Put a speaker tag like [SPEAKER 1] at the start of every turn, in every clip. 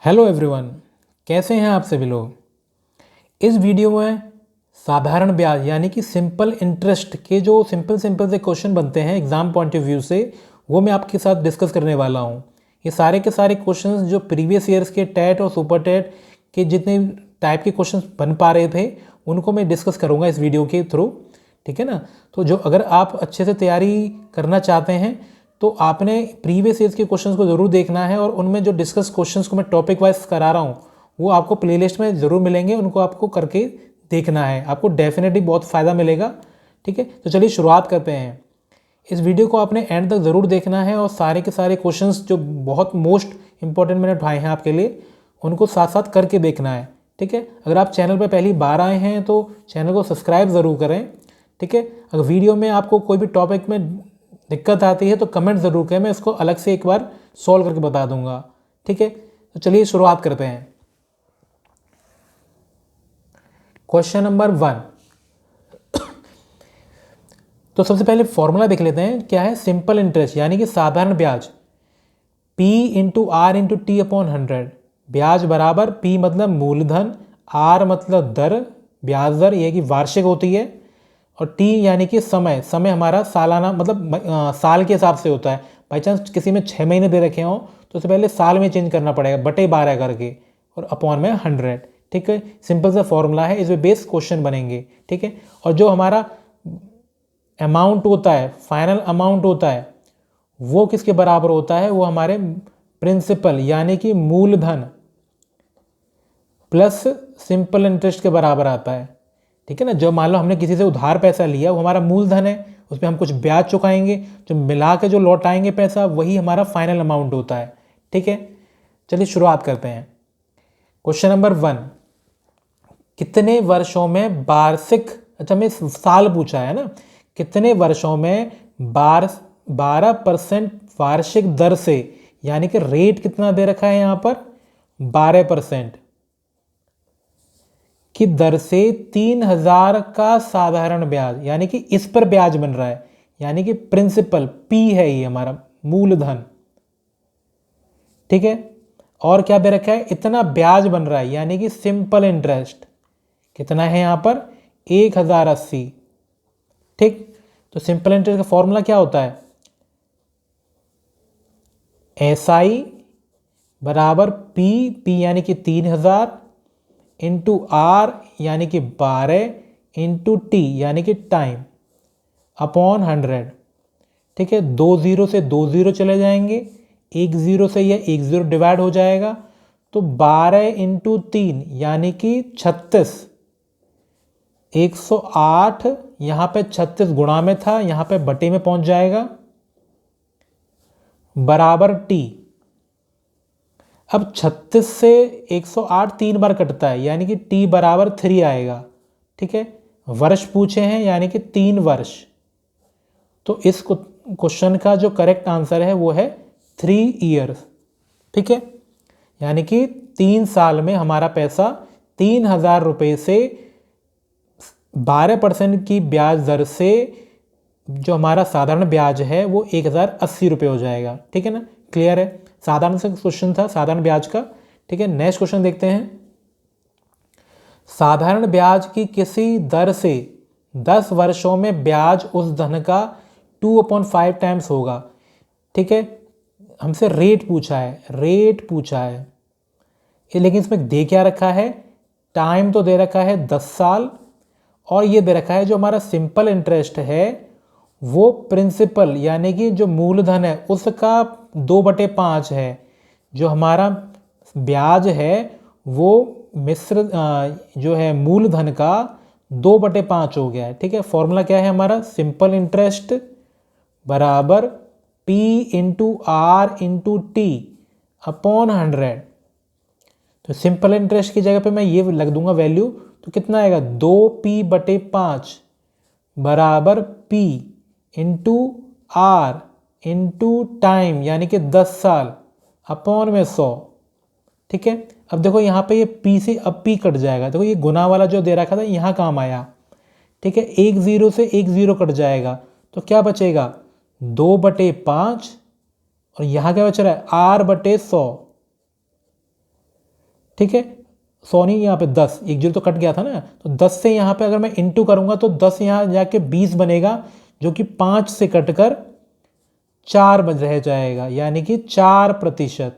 [SPEAKER 1] Hello everyone, कैसे हैं आप सभी लोग। इस वीडियो में साधारण ब्याज यानी कि सिंपल इंटरेस्ट के जो सिंपल से क्वेश्चन बनते हैं एग्ज़ाम पॉइंट ऑफ व्यू से, वो मैं आपके साथ डिस्कस करने वाला हूँ। ये सारे के सारे क्वेश्चंस जो प्रीवियस ईयर्स के टेट और सुपर टेट के जितने टाइप के क्वेश्चंस बन पा रहे थे उनको मैं डिस्कस करूँगा इस वीडियो के थ्रू, ठीक है ना। तो जो अगर आप अच्छे से तैयारी करना चाहते हैं तो आपने प्रीवियस ईयर्स के क्वेश्चंस को ज़रूर देखना है, और उनमें जो डिस्कस क्वेश्चंस को मैं टॉपिक वाइज करा रहा हूँ वो आपको प्लेलिस्ट में ज़रूर मिलेंगे, उनको आपको करके देखना है, आपको डेफिनेटली बहुत फ़ायदा मिलेगा। ठीक है, तो चलिए शुरुआत करते हैं। इस वीडियो को आपने एंड तक ज़रूर देखना है, और सारे के सारे क्वेश्चंस जो बहुत मोस्ट इंपॉर्टेंट मैंने उठाए हैं आपके लिए उनको साथ साथ करके देखना है। ठीक है, अगर आप चैनल पर पहली बार आए हैं तो चैनल को सब्सक्राइब ज़रूर करें। ठीक है, अगर वीडियो में आपको कोई भी टॉपिक में दिक्कत आती है तो कमेंट ज़रूर करें, मैं इसको अलग से एक बार सॉल्व करके बता दूंगा। ठीक है, तो चलिए शुरुआत करते हैं। Question number 1। तो सबसे पहले फॉर्मूला देख लेते हैं, क्या है। सिंपल इंटरेस्ट यानी कि साधारण ब्याज, P into R into T upon 100। ब्याज बराबर P मतलब मूलधन, R मतलब दर, ब्याज दर ये कि वार्षिक होती है, और T यानी कि समय। समय हमारा सालाना मतलब साल के हिसाब से होता है। बाई चांस किसी में 6 महीने दे रखे हों तो उससे पहले साल में चेंज करना पड़ेगा, बटे 12 करके, और अपॉन में 100। ठीक है, सिंपल सा फॉर्मूला है, इस पे बेस क्वेश्चन बनेंगे। ठीक है, और जो हमारा अमाउंट होता है, फाइनल अमाउंट होता है, वो किसके बराबर होता है, वो हमारे प्रिंसिपल यानी कि मूलधन प्लस सिंपल इंटरेस्ट के बराबर आता है। ठीक है ना, जो मान लो हमने किसी से उधार पैसा लिया वो हमारा मूलधन है, उस पर हम कुछ ब्याज चुकाएंगे, जो मिला के जो लौटाएंगे पैसा वही हमारा फाइनल अमाउंट होता है। ठीक है, चलिए शुरुआत करते हैं। क्वेश्चन नंबर 1, कितने वर्षों में वार्षिक, अच्छा मैं साल पूछा है ना, कितने वर्षों में 12% वार्षिक दर से, यानी कि रेट कितना दे रखा है यहाँ पर 12% की दर से 3000 का साधारण ब्याज, यानी कि इस पर ब्याज बन रहा है, यानी कि प्रिंसिपल P है ये हमारा मूलधन। ठीक है, और क्या दे रखा है, इतना ब्याज बन रहा है, यानी कि सिंपल इंटरेस्ट कितना है यहाँ पर 1080। ठीक, तो सिंपल इंटरेस्ट का फॉर्मूला क्या होता है, SI बराबर P यानी कि 3000 इंटू R यानी कि 12 इंटू T यानी कि टाइम अपॉन 100। ठीक है, 2 0 से 2 0 चले जाएंगे, 1 0 से यह 1 0 डिवाइड हो जाएगा, तो 12 इंटू 3 यानी कि 36, 108। यहाँ पे 36 गुणा में था, यहाँ पे बटे में पहुंच जाएगा, बराबर T। अब 36 से 108 3 बार कटता है, यानी कि T बराबर 3 आएगा। ठीक है, वर्ष पूछे हैं यानी कि 3 वर्ष, तो इस क्वेश्चन का जो करेक्ट आंसर है वो है 3 ईयर्स। ठीक है, यानी कि 3 साल में हमारा पैसा 3000 रुपये से 12% की ब्याज दर से जो हमारा साधारण ब्याज है वो 1080 रुपये हो जाएगा। ठीक है ना, क्लियर है, साधारण सा क्वेश्चन था साधारण ब्याज का। ठीक है, नेक्स्ट क्वेश्चन देखते हैं। साधारण ब्याज की किसी दर से 10 वर्षों में ब्याज उस धन का 2/5 टाइम्स होगा। ठीक है, हमसे रेट पूछा है, रेट पूछा है, लेकिन इसमें दे क्या रखा है, टाइम तो दे रखा है 10 साल, और ये दे रखा है जो हमारा सिंपल इंटरेस्ट है वो प्रिंसिपल यानी कि जो मूलधन है उसका 2/5 है, जो हमारा ब्याज है वो मिश्र जो है मूलधन का 2/5 हो गया है। ठीक है, फॉर्मूला क्या है हमारा, सिंपल इंटरेस्ट बराबर P into R into T upon 100। तो सिंपल इंटरेस्ट की जगह पे मैं ये लग दूंगा वैल्यू, तो कितना आएगा 2P/5 बराबर P into R into time यानी कि 10 साल अपॉन में 100। ठीक है, अब देखो यहाँ पे ये P से अब P कट जाएगा, देखो ये गुना वाला जो दे रखा था यहाँ काम आया। ठीक है, 1 0 से 1 0 कट जाएगा, तो क्या बचेगा 2/5, और यहाँ क्या बच रहा है R/100। ठीक है, सौ नहीं, यहाँ पे 10, एक जीरो तो कट गया था ना, तो 10 से यहाँ पे अगर मैं इंटू करूँगा तो 10 यहाँ जाके 20 बनेगा, जो कि 5 से कटकर 4 बच रह जाएगा, यानी कि 4%।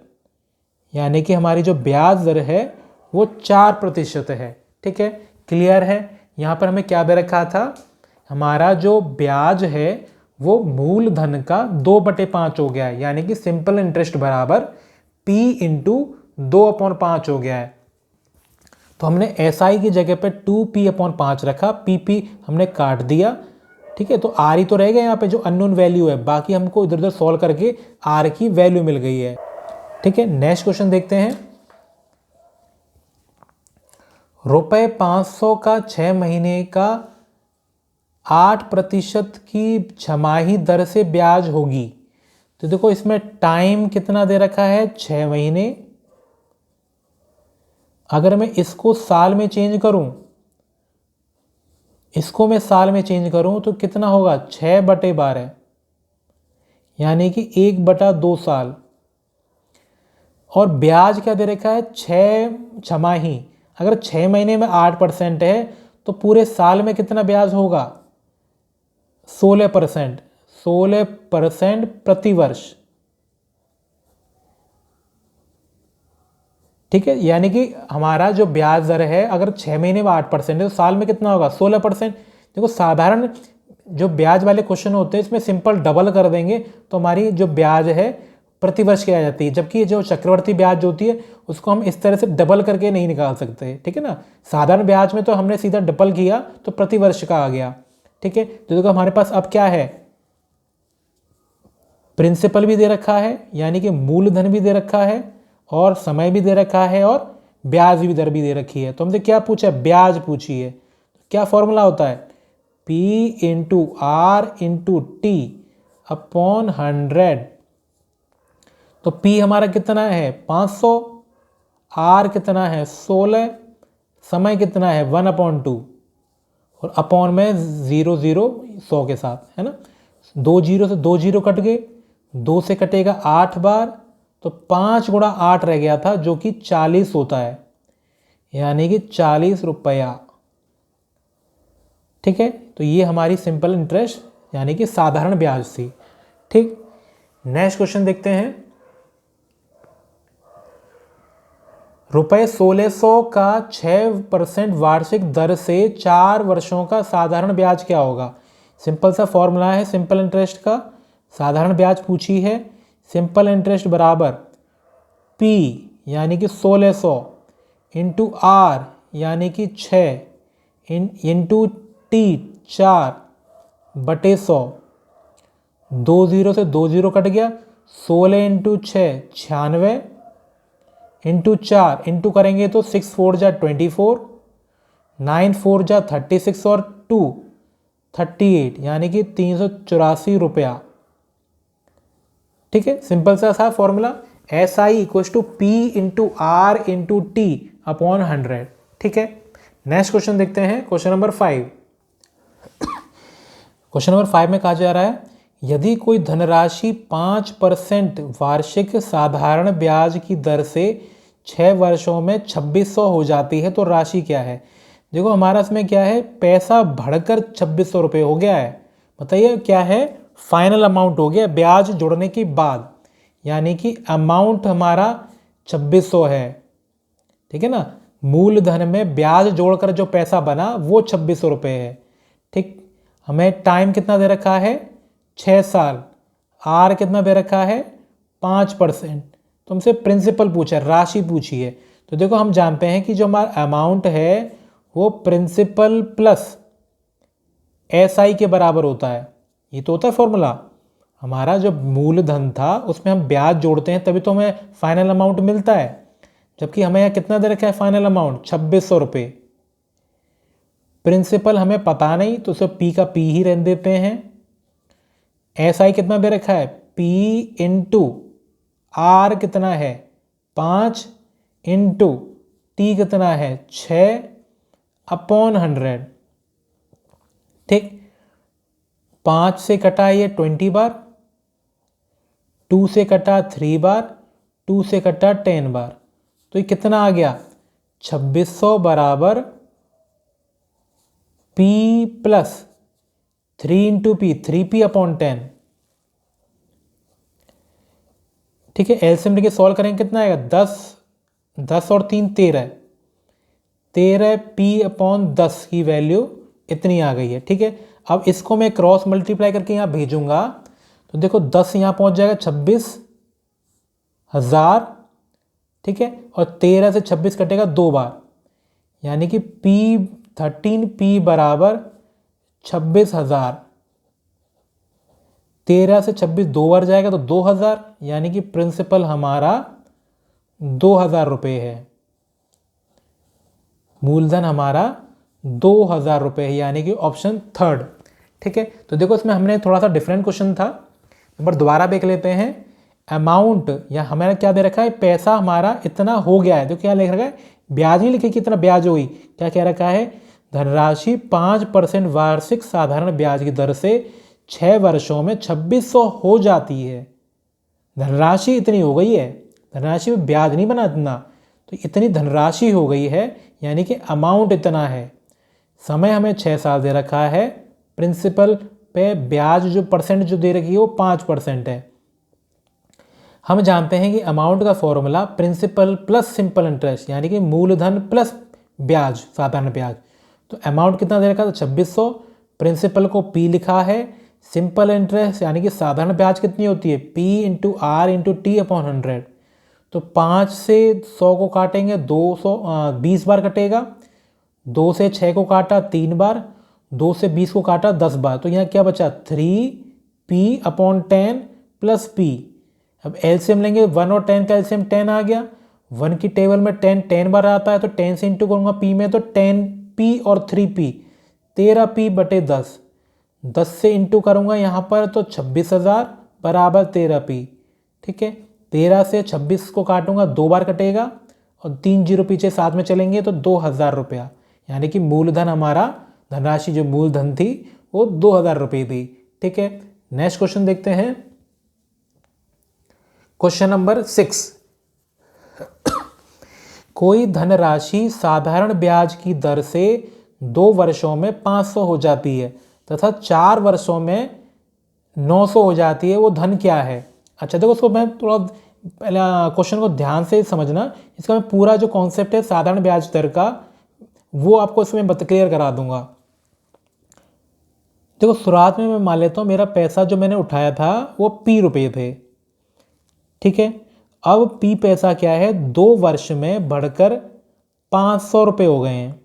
[SPEAKER 1] यानी कि हमारी जो ब्याज दर है वो 4% है। ठीक है, क्लियर है। यहाँ पर हमें क्या दे रखा था, हमारा जो ब्याज है वो मूलधन का 2/5 हो गया है, यानी कि सिंपल इंटरेस्ट बराबर P इंटू 2/5 हो गया है। तो हमने SI की जगह पे 2P/5 रखा, PP हमने काट दिया। ठीक है, तो R ही तो रह गया यहाँ पे जो अननोन वैल्यू है, बाकी हमको इधर उधर सॉल्व करके R की वैल्यू मिल गई है। ठीक है, नेक्स्ट क्वेश्चन देखते हैं। रुपए 500 का 6 महीने का 8% की छमाही दर से ब्याज होगी। तो देखो इसमें टाइम कितना दे रखा है, 6 महीने। अगर मैं इसको साल में चेंज करूं, इसको मैं साल में चेंज करूं तो कितना होगा, 6/12, यानी कि 1/2 साल। और ब्याज क्या दे रखा है, 6 छमाही। अगर 6 महीने में 8% है तो पूरे साल में कितना ब्याज होगा, 16%। 16% प्रतिवर्ष। ठीक है, यानी कि हमारा जो ब्याज दर है अगर 6 महीने में 8% है तो साल में कितना होगा, 16%। देखो साधारण जो ब्याज वाले क्वेश्चन होते हैं इसमें सिंपल डबल कर देंगे तो हमारी जो ब्याज है प्रतिवर्ष की आ जाती है, जबकि जो चक्रवर्ती ब्याज होती है उसको हम इस तरह से डबल करके नहीं निकाल सकते। ठीक है ना, साधारण ब्याज में तो हमने सीधा डबल किया तो प्रतिवर्ष का आ गया। ठीक है, तो देखो हमारे पास अब क्या है, प्रिंसिपल भी दे रखा है, यानी कि मूलधन भी दे रखा है, और समय भी दे रखा है, और ब्याज भी दर भी दे रखी है। तो हमसे क्या पूछा है, ब्याज पूछी है। क्या फॉर्मूला होता है, P into R into T upon 100। तो P हमारा कितना है 500, R कितना है 16, समय कितना है 1/2, और अपॉन में 0 0 100 के साथ, है ना। 2 जीरो से 2 जीरो कट गए, 2 से कटेगा 8 बार, तो 5 गुणा 8 रह गया था जो कि 40 होता है, यानी कि 40 रुपया। ठीक है, तो ये हमारी सिंपल इंटरेस्ट यानी कि साधारण ब्याज थी। ठीक, नेक्स्ट क्वेश्चन देखते हैं। रुपए 1600 का 6% वार्षिक दर से 4 वर्षों का साधारण ब्याज क्या होगा। सिंपल सा फॉर्मूला है सिंपल इंटरेस्ट का, साधारण ब्याज पूछी है। सिंपल इंटरेस्ट बराबर P यानी कि 1600 इंटू R यानी कि 6 इंटू T 4/100। 2 जीरो से 2 जीरो कट गया, 16 इंटू 6 96 इंटू 4 इंटू करेंगे तो 6 4 जा 24, 9 4 जा 36 और 2 38, यानी कि 384 रुपया। ठीक है, सिंपल सा formula, SI equal to P into R into T upon 100। ठीक है, नेक्स्ट क्वेश्चन देखते हैं, क्वेश्चन नंबर 5। क्वेश्चन नंबर 5 में कहा जा रहा है, यदि कोई धनराशि 5% वार्षिक साधारण ब्याज की दर से 6 वर्षों में 2600 हो जाती है तो राशि क्या है। देखो हमारा इसमें क्या है, पैसा बढ़कर 2600 रुपये हो गया है। बताइए क्या है, फाइनल अमाउंट हो गया ब्याज जोड़ने के बाद, यानी कि अमाउंट हमारा 2600 है। ठीक है ना, मूलधन में ब्याज जोड़कर जो पैसा बना वो 2600 रुपये है। ठीक, हमें टाइम कितना दे रखा है, 6 साल। आर कितना दे रखा है 5%। तुमसे प्रिंसिपल पूछा है, राशि पूछी है। तो देखो हम जानते हैं कि जो हमारा अमाउंट है वो प्रिंसिपल प्लस SI के बराबर होता है। ये तो होता है फॉर्मूला। हमारा जो मूलधन था उसमें हम ब्याज जोड़ते हैं तभी तो हमें फाइनल अमाउंट मिलता है, जबकि हमें यहाँ कितना दे रखा है फाइनल अमाउंट 2600 रुपये। प्रिंसिपल हमें पता नहीं तो उसे P का P ही रहने देते हैं। SI कितना दे रखा है, P इंटू R कितना है 5 इंटू T कितना है 6 अपॉन 100। ठीक, 5 से कटा ये 20 बार, 2 से कटा 3 बार, 2 से कटा 10 बार, तो ये कितना आ गया 2600 बराबर P plus 3 into P, 3P/10। ठीक है, एलसीएम लेके सॉल्व करेंगे कितना आएगा, 10 और 3 13, 13P/10 की वैल्यू इतनी आ गई है। ठीक है, अब इसको मैं क्रॉस मल्टीप्लाई करके यहाँ भेजूंगा तो देखो 10 यहाँ पहुँच जाएगा 26,000। ठीक है, और 13 से 26 कटेगा 2 बार, यानी कि P13P बराबर 26,000। 13 से 26 2 बार जाएगा तो 2,000, यानी कि प्रिंसिपल हमारा 2,000 रुपये है। मूलधन हमारा 2,000 रुपये है, यानी कि ऑप्शन थर्ड। ठीक है, तो देखो इसमें हमने थोड़ा सा डिफरेंट क्वेश्चन था, एक बार दोबारा देख लेते हैं। अमाउंट या हमारा क्या दे रखा है, पैसा हमारा इतना हो गया है। तो क्या लिख रखा है, ब्याज नहीं लिखे कि इतना ब्याज हुई, क्या कह रखा है, धनराशि 5% वार्षिक साधारण ब्याज की दर से 6 वर्षों में 2600 हो जाती है। धनराशि इतनी हो गई है, धनराशि में ब्याज नहीं बना इतना, तो इतनी धनराशि हो गई है, यानी कि अमाउंट इतना है। समय हमें 6 साल दे रखा है, प्रिंसिपल पे ब्याज जो परसेंट जो दे रखी है वो 5% है। हम जानते हैं कि अमाउंट का formula principal plus simple interest, यानी कि मूलधन प्लस ब्याज, साधारण ब्याज। तो अमाउंट कितना दे रखा था, 2600, प्रिंसिपल को P लिखा है, सिंपल इंटरेस्ट यानी कि साधारण ब्याज कितनी होती है, P into R into T/100। तो 5 से 100 को काटेंगे 20 बार कटेगा, 2 से 6 को काटा 3 बार, 2 से 20 को काटा 10 बार, तो यहाँ क्या बचा 3P/10 प्लस P। अब एलसीएम लेंगे, 1 और 10 का एलसीएम 10 आ गया, 1 की टेबल में 10 बार आता है, तो 10 से इंटू करूँगा P में, तो 10P और 3P 13P/10, 10 से इंटू करूँगा यहाँ पर तो 26,000 बराबर 13P। ठीक है, 13 से 26 को काटूंगा 2 बार कटेगा, और 3 जीरो पीछे साथ में चलेंगे तो 2,000 रुपया, यानी कि मूलधन हमारा, धनराशि जो मूलधन थी वो 2,000 रुपये थी। ठीक है, नेक्स्ट क्वेश्चन देखते हैं, क्वेश्चन नंबर 6। कोई धनराशि साधारण ब्याज की दर से 2 वर्षों में 500 हो जाती है तथा 4 वर्षों में 900 हो जाती है, वो धन क्या है। अच्छा देखो, उसको मैं थोड़ा पहले क्वेश्चन को ध्यान से समझना, इसका मैं पूरा जो कॉन्सेप्ट है साधारण ब्याज दर का वो आपको इसमें क्लियर करा दूंगा। देखो शुरुआत में मैं मान लेता हूँ मेरा पैसा जो मैंने उठाया था वो P रुपये थे। ठीक है, अब P पैसा क्या है, 2 वर्ष में बढ़कर 500 रुपये हो गए हैं।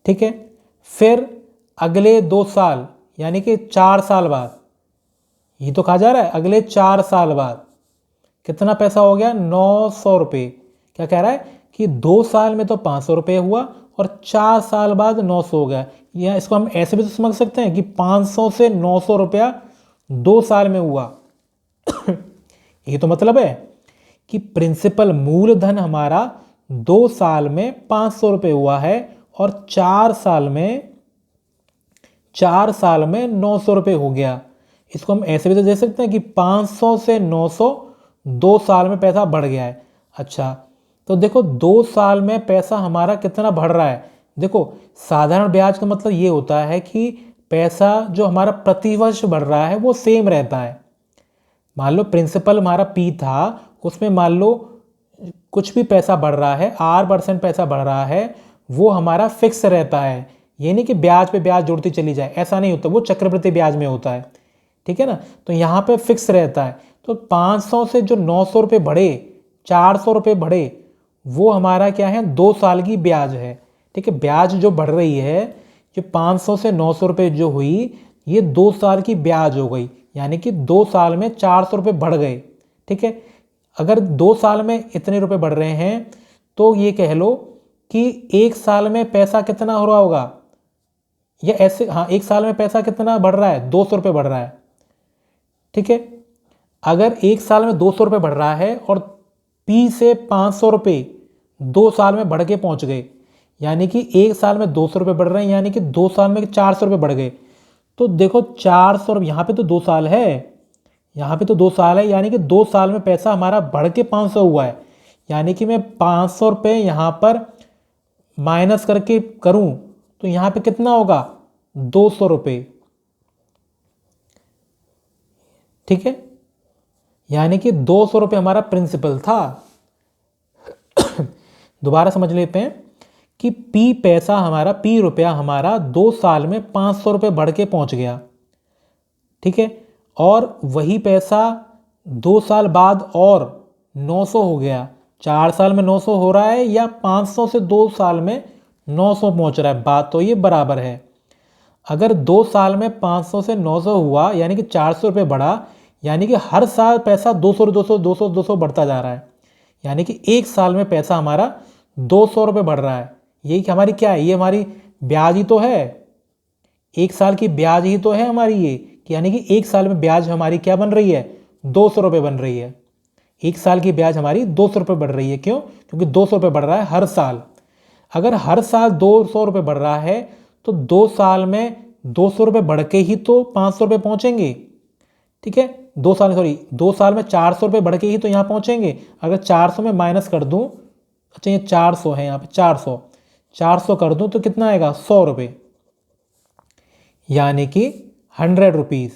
[SPEAKER 1] ठीक है, फिर अगले 2 साल यानी कि 4 साल बाद, ये तो कहा जा रहा है अगले 4 साल बाद कितना पैसा हो गया, 900 रुपये। क्या कह रहा है कि 2 साल में तो 500 रुपये हुआ और 4 साल बाद 900 हो गया। या इसको हम ऐसे भी तो समझ सकते हैं कि 500 से 900 रुपया 2 साल में हुआ। ये तो मतलब है कि प्रिंसिपल मूलधन हमारा 2 साल में 500 रुपये हुआ है और 4 साल में 900 रुपये हो गया। इसको हम ऐसे भी तो दे सकते हैं कि 500 से 900 2 साल में पैसा बढ़ गया है। अच्छा तो देखो 2 साल में पैसा हमारा कितना बढ़ रहा है। देखो साधारण ब्याज का मतलब ये होता है कि पैसा जो हमारा प्रतिवर्ष बढ़ रहा है वो सेम रहता है। मान लो प्रिंसिपल हमारा P था, उसमें मान लो कुछ भी पैसा बढ़ रहा है, R% पैसा बढ़ रहा है, वो हमारा फिक्स रहता है। ये नहीं कि ब्याज पे ब्याज जुड़ती चली जाए, ऐसा नहीं होता, वो चक्रवृद्धि ब्याज में होता है। ठीक है ना, तो यहाँ पे फिक्स रहता है। तो 500 से जो 900 रुपये बढ़े, 400 रुपये बढ़े, वो हमारा क्या है, 2 साल की ब्याज है। ठीक है, ब्याज जो बढ़ रही है, जो 500 से 900 रुपये जो हुई, ये 2 साल की ब्याज हो गई, यानी कि 2 साल में 400 रुपये बढ़ गए। ठीक है, अगर 2 साल में इतने रुपए बढ़ रहे हैं तो ये कह लो कि 1 साल में पैसा कितना हो रहा होगा, या ऐसे, हाँ 1 साल में पैसा कितना बढ़ रहा है, 200 रुपये बढ़ रहा है। ठीक है, अगर 1 साल में 200 रुपये बढ़ रहा है और P से 500 रुपये 2 साल में बढ़ के पहुंच गए, यानी कि 1 साल में 200 रुपये बढ़ रहे हैं, यानी कि 2 साल में 400 रुपये बढ़ गए। तो देखो 400 रुपये, यहाँ पे तो 2 साल है, यहाँ पे तो 2 साल है, यानी कि 2 साल में पैसा हमारा बढ़ के 500 हुआ है। यानी कि मैं 500 रुपये यहाँ पर माइनस करके करूँ तो यहाँ पे कितना होगा 200 रुपये। ठीक है, यानी कि 200 रुपये हमारा प्रिंसिपल था। दोबारा समझ लेते हैं कि पी पैसा हमारा, पी रुपया हमारा 2 साल में 500 रुपये बढ़ के पहुंच गया। ठीक है, और वही पैसा 2 साल बाद और 900 हो गया। 4 साल में 900 हो रहा है या 500 से 2 साल में 900 पहुंच रहा है, बात तो ये बराबर है। अगर 2 साल में 500 से 900 हुआ यानी कि 400 रुपये बढ़ा, यानी कि हर साल पैसा 200 200 200 200 बढ़ता जा रहा है। यानी कि एक साल में पैसा हमारा 200 रुपये बढ़ रहा है। यही कि हमारी क्या है, ये हमारी ब्याज ही तो है, एक साल की ब्याज ही तो है हमारी ये, कि यानी कि एक साल में ब्याज हमारी क्या बन रही है 200 रुपये बन रही है। एक साल की ब्याज हमारी 200 रुपये बढ़ रही है। क्यों? क्योंकि 200 रुपये बढ़ रहा है हर साल। अगर हर साल 200 रुपये बढ़ रहा है तो 2 साल में 200 रुपये बढ़ के ही तो 500 रुपये पहुँचेंगे। ठीक है, 2 साल में 400 रुपये बढ़ के ही तो यहाँ पहुँचेंगे। अगर 400 में माइनस कर दूँ, अच्छा ये 400 है, यहाँ पे 400 कर दूँ तो कितना आएगा 100 रुपये, यानी कि 100 रुपीज़।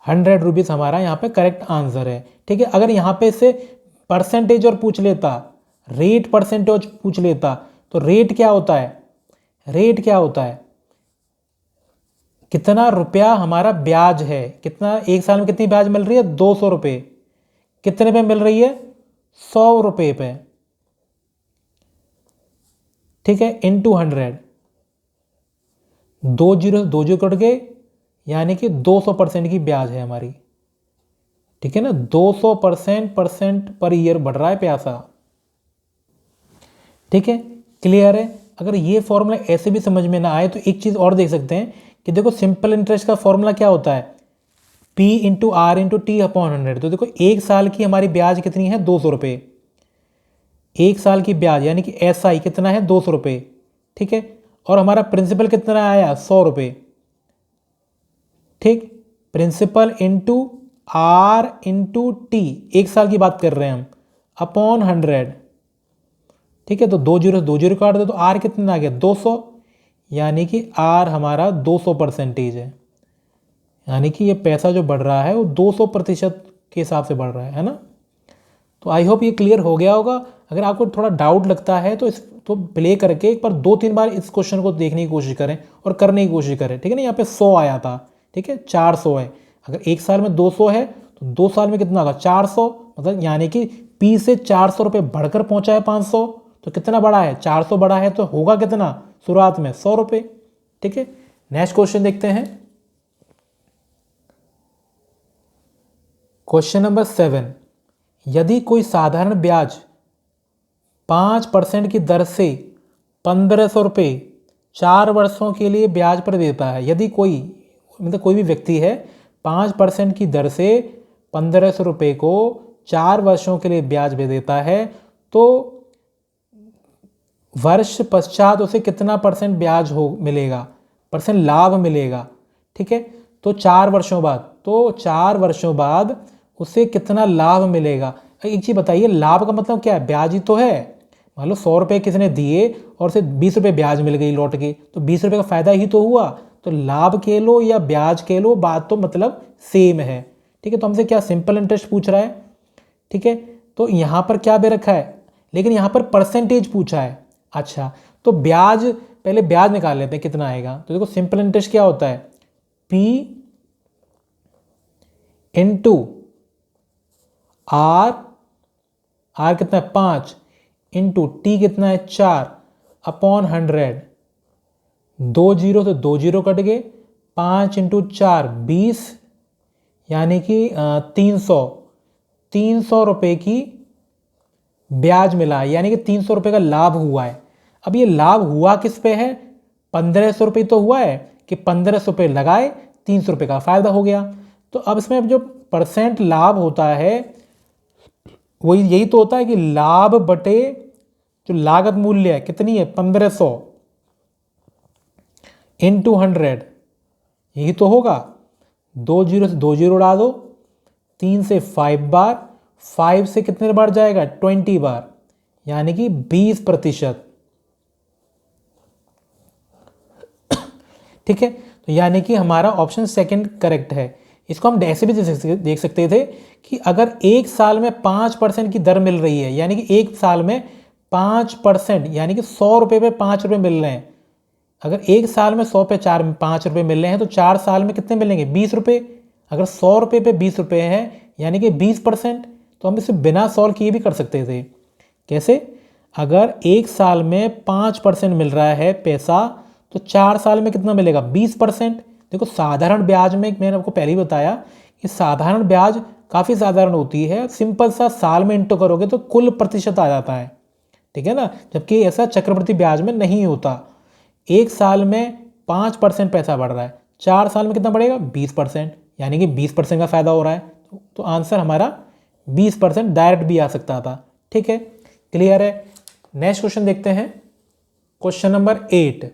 [SPEAKER 1] 100 रुपीज़ हमारा यहाँ पे करेक्ट आंसर है। ठीक है, अगर यहाँ पे से परसेंटेज और पूछ लेता, रेट परसेंटेज पूछ लेता, तो रेट क्या होता है, रेट क्या होता है, कितना रुपया हमारा ब्याज है, कितना एक साल में कितनी ब्याज मिल रही है 200 रुपये, कितने पे मिल रही है 100 रुपये पे। ठीक है, इनटू 100, 2 जीरो कट गए, यानी कि 200% की ब्याज है हमारी। ठीक है ना, 200% पर ईयर बढ़ रहा है पैसा। ठीक है, क्लियर है। अगर ये फॉर्मूला ऐसे भी समझ में ना आए तो एक चीज़ और देख सकते हैं कि देखो सिंपल इंटरेस्ट का फॉर्मूला क्या होता है, P into R into T upon 100। तो देखो एक साल की हमारी ब्याज कितनी है 200 रुपये, एक साल की ब्याज यानी कि SI कितना है 200 रुपये। ठीक है, और हमारा प्रिंसिपल कितना आया 100 रुपये। ठीक, principal into R into T, एक साल की बात कर रहे हैं हम, अपॉन 100। ठीक है, तो 2 जीरो काट दो तो आर कितना आ गया 200, यानी कि आर हमारा 200% है। यानी कि ये पैसा जो बढ़ रहा है वो 200% के हिसाब से बढ़ रहा है ना। तो आई होप ये क्लियर हो गया होगा। अगर आपको थोड़ा डाउट लगता है तो प्ले करके एक बार 2-3 बार इस क्वेश्चन को देखने की कोशिश करें और करने की कोशिश करें। ठीक है ना, यहाँ पे 100 आया था, ठीक है 400 है, अगर एक साल में 200 है तो 2 साल में कितना होगा 400, मतलब यानी कि P से 400 रुपये बढ़कर पहुंचा है 500, तो कितना बड़ा है 400 बड़ा है, तो होगा कितना शुरुआत में 100 रुपये। ठीक है, नेक्स्ट क्वेश्चन देखते हैं। क्वेश्चन नंबर 7, यदि कोई साधारण ब्याज 5% की दर से 1500 रुपये 4 वर्षों के लिए ब्याज पर देता है, यदि कोई मतलब कोई भी व्यक्ति है 5% की दर से 1500 रुपये को 4 वर्षों के लिए ब्याज दे देता है, तो वर्ष पश्चात उसे कितना % ब्याज मिलेगा, % लाभ मिलेगा। ठीक है, तो 4 वर्षों बाद, तो 4 वर्षों बाद उसे कितना लाभ मिलेगा। एक चीज़ बताइए, लाभ का मतलब क्या है, ब्याज ही तो है। मान लो 100 रुपये किसी ने दिए और उसे 20 रुपये ब्याज मिल गई लौट के, तो 20 रुपये का फायदा ही तो हुआ। तो लाभ के लो या ब्याज के लो, बात तो मतलब सेम है। ठीक है, तो हमसे क्या सिंपल इंटरेस्ट पूछ रहा है। ठीक है, तो यहाँ पर क्या दे रखा है, लेकिन यहाँ पर परसेंटेज पूछा है। अच्छा, तो ब्याज, पहले ब्याज निकाल लेते हैं कितना आएगा। तो देखो सिंपल इंटरेस्ट क्या होता है, P इंटू आर, आर कितना है 5, इंटू टी कितना है 4 अपॉन 100। 2 जीरो तो 2 जीरो कट गए, 5 इंटू 4 20, यानी कि 300 रुपये की ब्याज मिला है, यानी कि 300 रुपये का लाभ हुआ है। अब ये लाभ हुआ किस पे है, 1500 रुपये तो हुआ है कि 1500 रुपये लगाए 300 रुपये का फायदा हो गया। तो अब इसमें जो % लाभ होता है वही यही तो होता है कि लाभ बटे जो लागत मूल्य है कितनी है 1500 इंटू 100, यही तो होगा। 2 जीरो से 2 जीरो उड़ा दो, 3 से 5 बार, 5 से कितने बार जाएगा, 20 बार, यानी कि 20%। ठीक है, तो यानी कि हमारा ऑप्शन सेकंड करेक्ट है। इसको हम ऐसे भी देख सकते थे कि अगर एक साल में 5% की दर मिल रही है, यानी कि एक साल में 5%, यानी कि 100 रुपये पे 5 रुपये मिल रहे हैं। अगर एक साल में 100 पे 5 रुपये मिल रहे हैं तो 4 साल में कितने मिलेंगे, 20 रुपये। अगर 100 रुपये पे 20 रुपये हैं, यानी कि 20%, तो हम इसे बिना सॉल्व किए भी कर सकते थे। कैसे, अगर एक साल में 5% मिल रहा है पैसा, तो 4 साल में कितना मिलेगा, 20%। देखो साधारण ब्याज में मैंने आपको पहले ही बताया कि साधारण ब्याज काफ़ी साधारण होती है, सिंपल सा साल में इंटू करोगे तो कुल प्रतिशत आ जाता है, ठीक है ना, जबकि ऐसा चक्रवृद्धि ब्याज में नहीं होता। एक साल में 5% पैसा बढ़ रहा है, 4 साल में कितना बढ़ेगा, 20%, यानी कि 20% का फायदा हो रहा है। तो आंसर हमारा 20% डायरेक्ट भी आ सकता था। ठीक है, क्लियर है। नेक्स्ट क्वेश्चन देखते हैं, क्वेश्चन नंबर 8।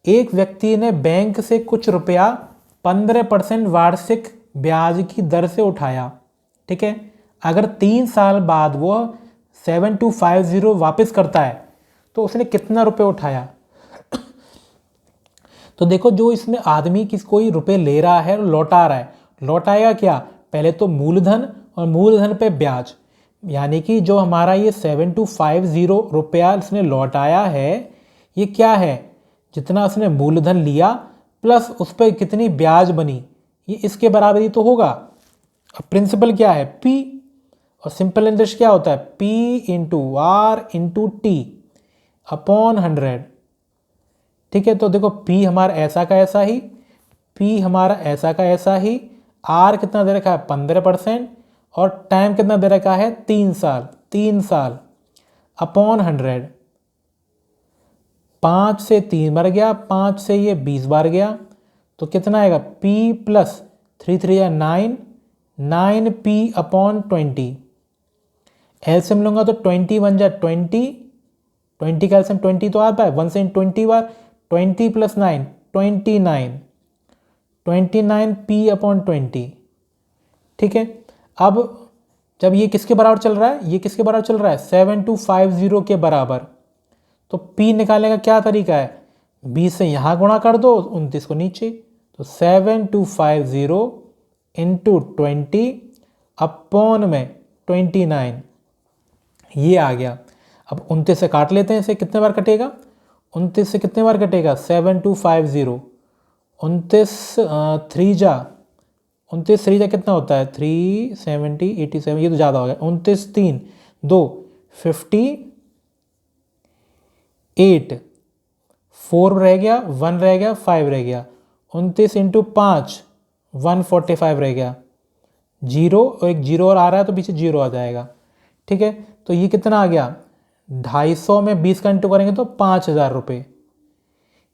[SPEAKER 1] एक व्यक्ति ने बैंक से कुछ रुपया 15% वार्षिक ब्याज की दर से उठाया। ठीक है, अगर 3 साल बाद वह 7250 वापस करता है तो उसने कितना रुपये उठाया। तो देखो, जो इसमें आदमी कोई रुपए ले रहा है और लौटा रहा है, लौटाएगा क्या, पहले तो मूलधन और मूलधन पे ब्याज, यानी कि जो हमारा ये 7250 रुपया इसने लौटाया है, ये क्या है, जितना उसने मूलधन लिया प्लस उस पर कितनी ब्याज बनी, ये इसके बराबर ही तो होगा। अब प्रिंसिपल क्या है, P, और सिंपल इंटरेस्ट क्या होता है, P into R into T upon 100। ठीक है, तो देखो P हमारा ऐसा का ऐसा ही, P हमारा ऐसा का ऐसा ही, R कितना दे रखा है 15%, और टाइम कितना दे रखा है 3 साल, 3 साल अपॉन 100। 5 से 3 बार गया, 5 से ये 20 बार गया, तो कितना आएगा, P प्लस 3 3 या 9, 9P अपॉन 20। एलसीएम लूंगा तो 20 1 जा 20, 20 का एलसीएम 20 तो आता है, 1 से 20 बार, 20 प्लस 9 29, 29P अपॉन 20। ठीक है, अब जब ये किसके बराबर चल रहा है, ये किसके बराबर चल रहा है, 7250 के बराबर, तो P निकालने का क्या तरीका है, 20 से यहाँ गुणा कर दो, 29 को नीचे, तो 7250 इंटू 20 अपॉन में 29, ये आ गया। अब 29 से काट लेते हैं, इसे कितने बार कटेगा, 29 से कितने बार कटेगा, 7250, 29 3 जा, 29 3 जा कितना होता है, 370 87, ये तो ज़्यादा हो गया, 29 3 2 58, 4 रह गया, 1 रह गया, 5 रह गया, 29 इंटू 5 145 रह गया, 0 और एक 0 और आ रहा है तो पीछे 0 आ जाएगा। ठीक है, तो ये कितना आ गया, 250 में 20 का इंटू करेंगे तो 5000 रुपये,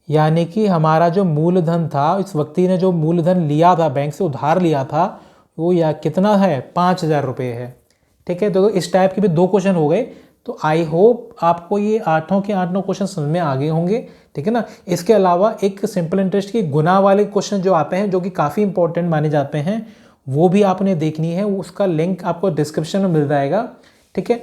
[SPEAKER 1] यानी कि हमारा जो मूलधन था, इस व्यक्ति ने जो मूलधन लिया था, बैंक से उधार लिया था, वो या कितना है, 5000 रुपये है। ठीक है, तो इस टाइप के भी 2 क्वेश्चन हो गए। तो आई होप आपको ये 8 के 8 क्वेश्चन समझ में आ गए होंगे। ठीक है ना, इसके अलावा एक सिंपल इंटरेस्ट की गुना वाले क्वेश्चन जो आते हैं, जो कि काफ़ी इंपॉर्टेंट माने जाते हैं, वो भी आपने देखनी है, उसका लिंक आपको डिस्क्रिप्शन में मिल जाएगा। ठीक है,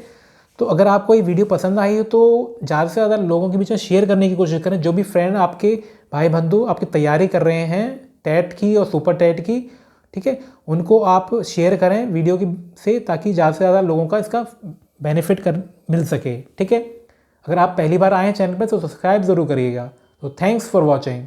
[SPEAKER 1] तो अगर आपको ये वीडियो पसंद आई हो तो ज़्यादा से ज़्यादा लोगों के बीच में शेयर करने की कोशिश करें। जो भी फ्रेंड आपके भाई बंधु आपकी तैयारी कर रहे हैं टेट की और सुपर टेट की, ठीक है, उनको आप शेयर करें वीडियो की से, ताकि ज़्यादा से ज़्यादा लोगों का इसका बेनिफिट मिल सके। ठीक है, अगर आप पहली बार आए हैं चैनल पर तो सब्सक्राइब ज़रूर करिएगा। तो थैंक्स फॉर वॉचिंग।